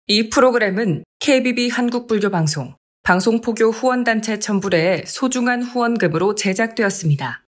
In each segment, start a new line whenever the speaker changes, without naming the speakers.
이 프로그램은 KBB 한국불교방송, 방송포교 후원단체 첨부래의 소중한 후원금으로 제작되었습니다.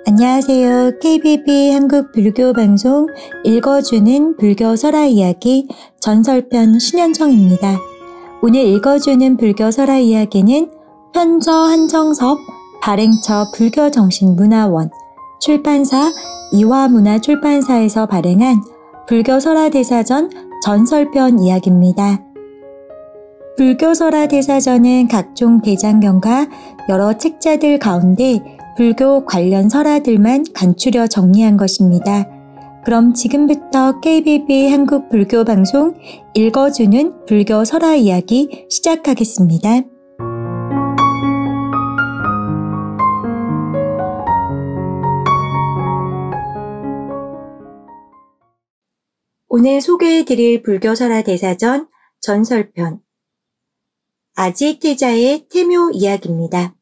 안녕하세요. KBB 한국불교방송 읽어주는 불교 설화 이야기 전설편 신현정입니다. 오늘 읽어주는 불교 설화 이야기는 편저 한정섭 발행처 불교정신문화원 출판사 이화문화출판사에서 발행한 불교설화대사전 전설편 이야기입니다. 불교설화대사전은 각종 대장경과 여러 책자들 가운데 불교 관련 설화들만 간추려 정리한 것입니다. 그럼 지금부터 KBB 한국불교방송 읽어주는 불교 설화 이야기 시작하겠습니다. 오늘 소개해드릴 불교설화대사전 전설편 아지태자의 태묘 이야기입니다.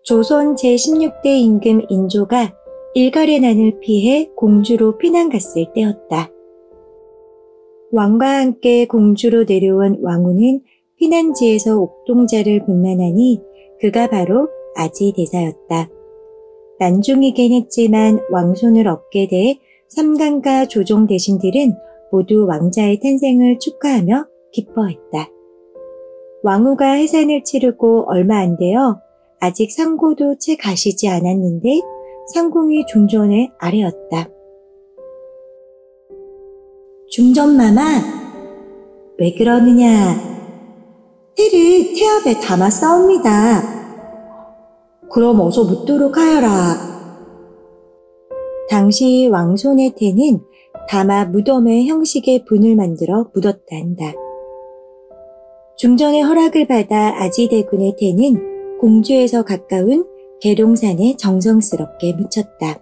조선 제16대 임금 인조가 일갈의 난을 피해 공주로 피난 갔을 때였다. 왕과 함께 공주로 내려온 왕후는 피난지에서 옥동자를 분만하니 그가 바로 아지대사였다. 난중이긴 했지만 왕손을 얻게 돼 삼강과 조종 대신들은 모두 왕자의 탄생을 축하하며 기뻐했다. 왕후가 해산을 치르고 얼마 안 되어 아직 상고도 채 가시지 않았는데 상궁이 중전의 아래였다. 중전마마, 왜 그러느냐? 태를 태압에 담아 싸웁니다. 그럼 어서 묻도록 하여라. 당시 왕손의 태는 담아 무덤의 형식의 분을 만들어 묻었다 한다. 중전의 허락을 받아 아지대군의 태는 공주에서 가까운 계룡산에 정성스럽게 묻혔다.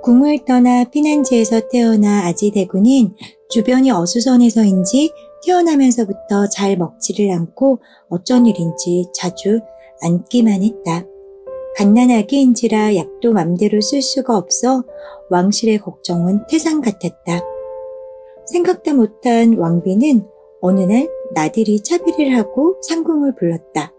궁을 떠나 피난지에서 태어나 아지대군은 주변이 어수선해서인지 태어나면서부터 잘 먹지를 않고 어쩐 일인지 자주 앉기만 했다. 갓난아기인지라 약도 맘대로 쓸 수가 없어 왕실의 걱정은 태산 같았다. 생각도 못한 왕비는 어느 날 나들이 차비를 하고 상궁을 불렀다.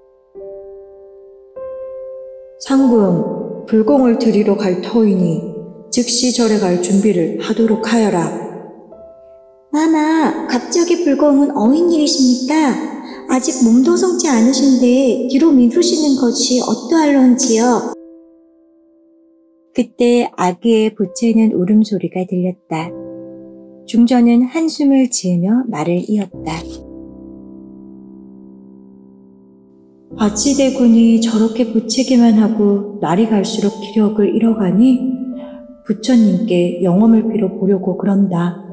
상궁, 불공을 드리러 갈 터이니 즉시 절에 갈 준비를 하도록 하여라. 마마, 갑자기 불공은 어인일이십니까? 아직 몸도 성지 않으신데 뒤로 미루시는 것이 어떠할런지요? 그때 아기의 보채는 울음소리가 들렸다. 중전은 한숨을 지으며 말을 이었다. 아지대군이 저렇게 보채기만 하고 날이 갈수록 기력을 잃어가니 부처님께 영험을 빌어보려고 그런다.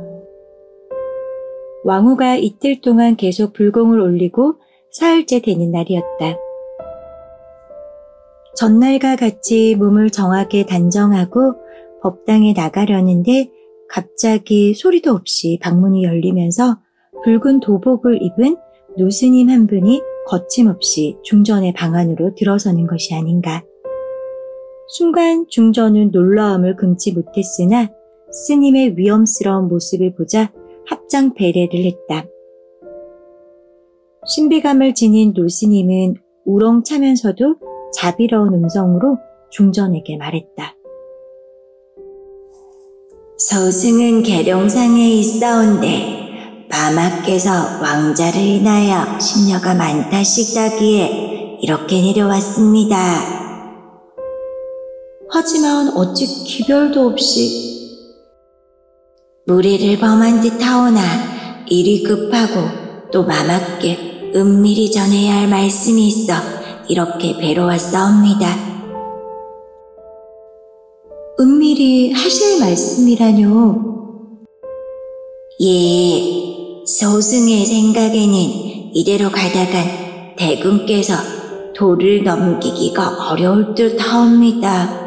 왕후가 이틀 동안 계속 불공을 올리고 사흘째 되는 날이었다. 전날과 같이 몸을 정하게 단정하고 법당에 나가려는데 갑자기 소리도 없이 방문이 열리면서 붉은 도복을 입은 노스님 한 분이 거침없이 중전의 방 안으로 들어서는 것이 아닌가. 순간 중전은 놀라움을 금치 못했으나 스님의 위험스러운 모습을 보자 합장 배례를 했다. 신비감을 지닌 노스님은 우렁차면서도 자비로운 음성으로 중전에게 말했다. 서승은 계룡상에 있사온데 마마께서 왕자를 인하여 심려가 많다시다기에 이렇게 내려왔습니다. 하지만 어찌 기별도 없이 무리를 범한 듯하오나 일이 급하고 또 마마께 은밀히 전해야 할 말씀이 있어 이렇게 뵈러 왔사옵니다. 은밀히 하실 말씀이라뇨? 예, 소승의 생각에는 이대로 가다간 대군께서 도를 넘기기가 어려울 듯 하옵니다.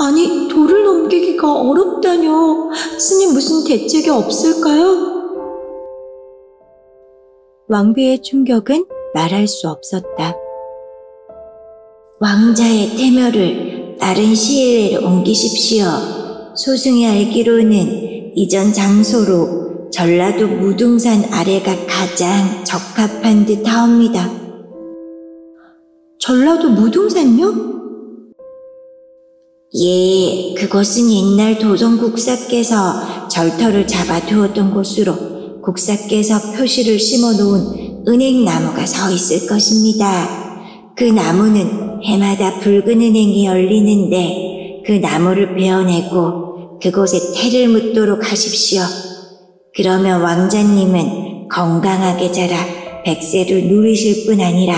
아니, 돌을 넘기기가 어렵다뇨. 스님 무슨 대책이 없을까요? 왕비의 충격은 말할 수 없었다. 왕자의 태묘를 다른 시일 내로 옮기십시오. 소승이 알기로는 이전 장소로 전라도 무등산 아래가 가장 적합한 듯 하옵니다. 전라도 무등산요? 예, 그곳은 옛날 도성국사께서 절터를 잡아두었던 곳으로 국사께서 표시를 심어놓은 은행나무가 서 있을 것입니다. 그 나무는 해마다 붉은 은행이 열리는데 그 나무를 베어내고 그곳에 태를 묻도록 하십시오. 그러면 왕자님은 건강하게 자라 백세를 누리실 뿐 아니라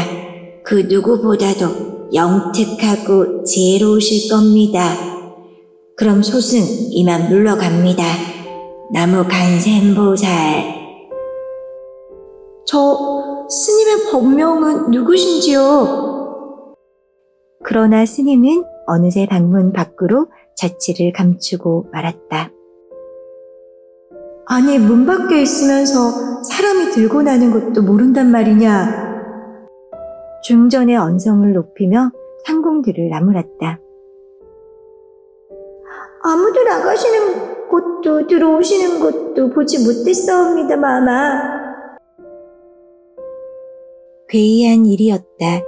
그 누구보다도 영특하고 지혜로우실 겁니다. 그럼 소승 이만 물러갑니다. 나무 간센보살. 저 스님의 법명은 누구신지요? 그러나 스님은 어느새 방문 밖으로 자취를 감추고 말았다. 아니, 문 밖에 있으면서 사람이 들고 나는 것도 모른단 말이냐. 중전의 언성을 높이며 상공들을 나무랐다. 아무도 나가시는 곳도 들어오시는 곳도 보지 못했사옵니다, 마마. 괴이한 일이었다.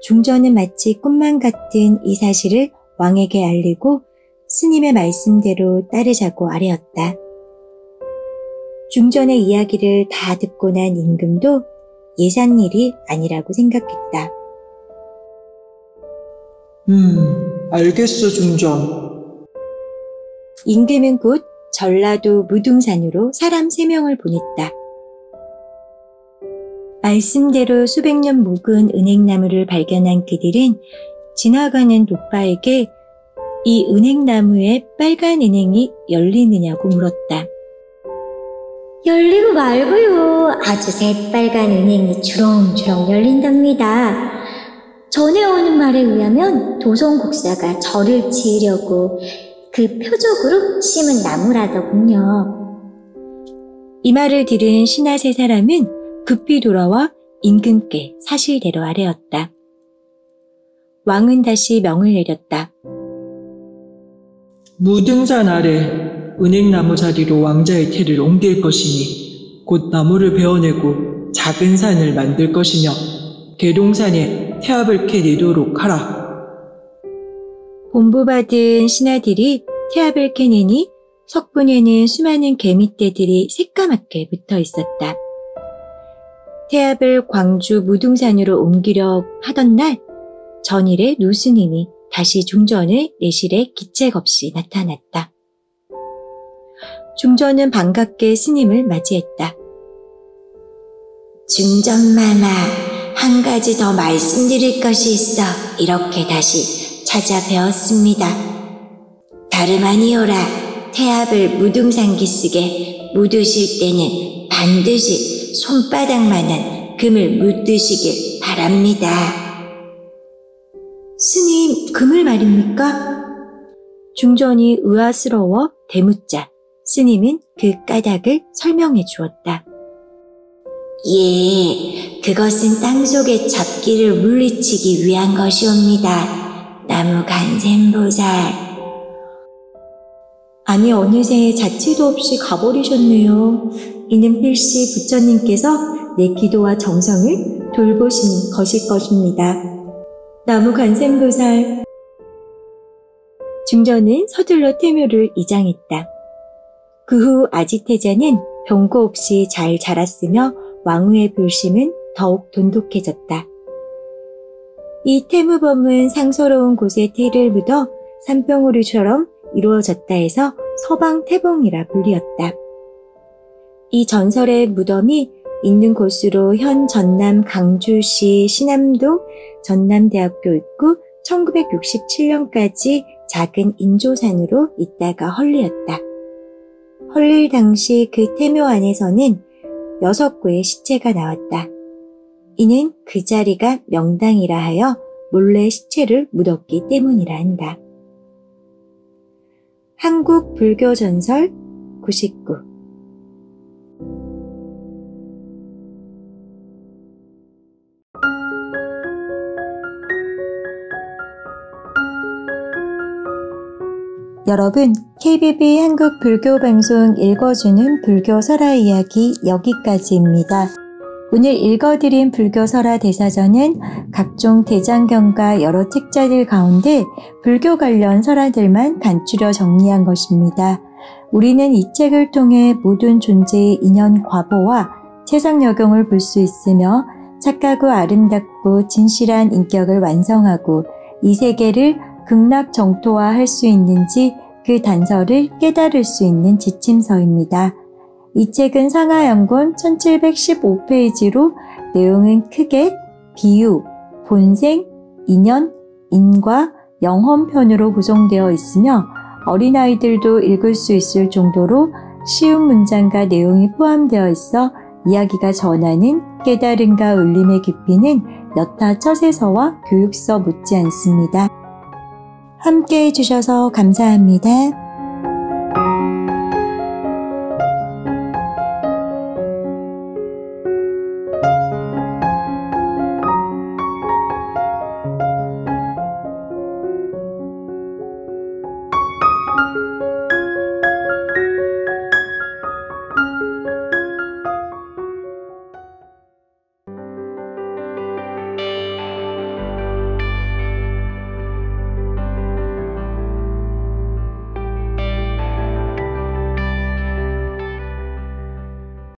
중전은 마치 꿈만 같은 이 사실을 왕에게 알리고 스님의 말씀대로 따르자고 아뢰었다. 중전의 이야기를 다 듣고 난 임금도 예산일이 아니라고 생각했다.
알겠어, 중전.
임금은 곧 전라도 무등산으로 사람 3명을 보냈다. 말씀대로 수백 년 묵은 은행나무를 발견한 그들은 지나가는 노빠에게 이 은행나무에 빨간 은행이 열리느냐고 물었다.
열리고 말고요. 아주 새빨간 은행이 주렁주렁 열린답니다. 전해오는 말에 의하면 도성국사가 절을 지으려고 그 표적으로 심은 나무라더군요.
이 말을 들은 신하 3사람은 급히 돌아와 임금께 사실대로 아뢰었다. 왕은 다시 명을 내렸다.
무등산 아래 은행나무 자리로 왕자의 태를 옮길 것이니 곧 나무를 베어내고 작은 산을 만들 것이며 계룡산에 태압을 캐내도록 하라.
본부받은 신하들이 태압을 캐내니 석분에는 수많은 개미떼들이 새까맣게 붙어 있었다. 태압을 광주 무등산으로 옮기려 하던 날 전일에 노스님이 다시 중전의 내실에 기책 없이 나타났다. 중전은 반갑게 스님을 맞이했다.
중전마마, 한 가지 더 말씀드릴 것이 있어 이렇게 다시 찾아뵈었습니다. 다름 아니오라. 태압을 무등산 기슭에 묻으실 때는 반드시 손바닥만한 금을 묻으시길 바랍니다.
스님, 금을 말입니까? 중전이 의아스러워 대묻자 스님은 그 까닭을 설명해 주었다.
예, 그것은 땅속의 잡기를 물리치기 위한 것이옵니다. 나무 간센보살.
아니, 어느새 자취도 없이 가버리셨네요. 이는 필시 부처님께서 내 기도와 정성을 돌보신 것일 것입니다. 나무 간센보살. 중전은 서둘러 태묘를 이장했다. 그 후 아지태자는 병고 없이 잘 자랐으며 왕후의 불심은 더욱 돈독해졌다. 이 태무범은 상서로운 곳에 태를 묻어 산병우리처럼 이루어졌다 해서 서방태봉이라 불리었다. 이 전설의 무덤이 있는 곳으로 현 전남 강주시 신암동 전남대학교 있고 1967년까지 작은 인조산으로 있다가 헐리였다. 헐릴 당시 그 태묘 안에서는 6구의 시체가 나왔다. 이는 그 자리가 명당이라 하여 몰래 시체를 묻었기 때문이라 한다. 한국 불교 전설 99. 여러분, KBB 한국 불교 방송 읽어주는 불교 설화 이야기 여기까지입니다. 오늘 읽어드린 불교 설화 대사전은 각종 대장경과 여러 책자들 가운데 불교 관련 설화들만 간추려 정리한 것입니다. 우리는 이 책을 통해 모든 존재의 인연 과보와 세상 여경을 볼 수 있으며 착하고 아름답고 진실한 인격을 완성하고 이 세계를 극락정토화할 수 있는지 그 단서를 깨달을 수 있는 지침서입니다. 이 책은 상하연권 1715페이지로 내용은 크게 비유, 본생, 인연, 인과, 영혼편으로 구성되어 있으며 어린아이들도 읽을 수 있을 정도로 쉬운 문장과 내용이 포함되어 있어 이야기가 전하는 깨달음과 울림의 깊이는 여타 처세서와 교육서 못지않습니다. 함께 해주셔서 감사합니다.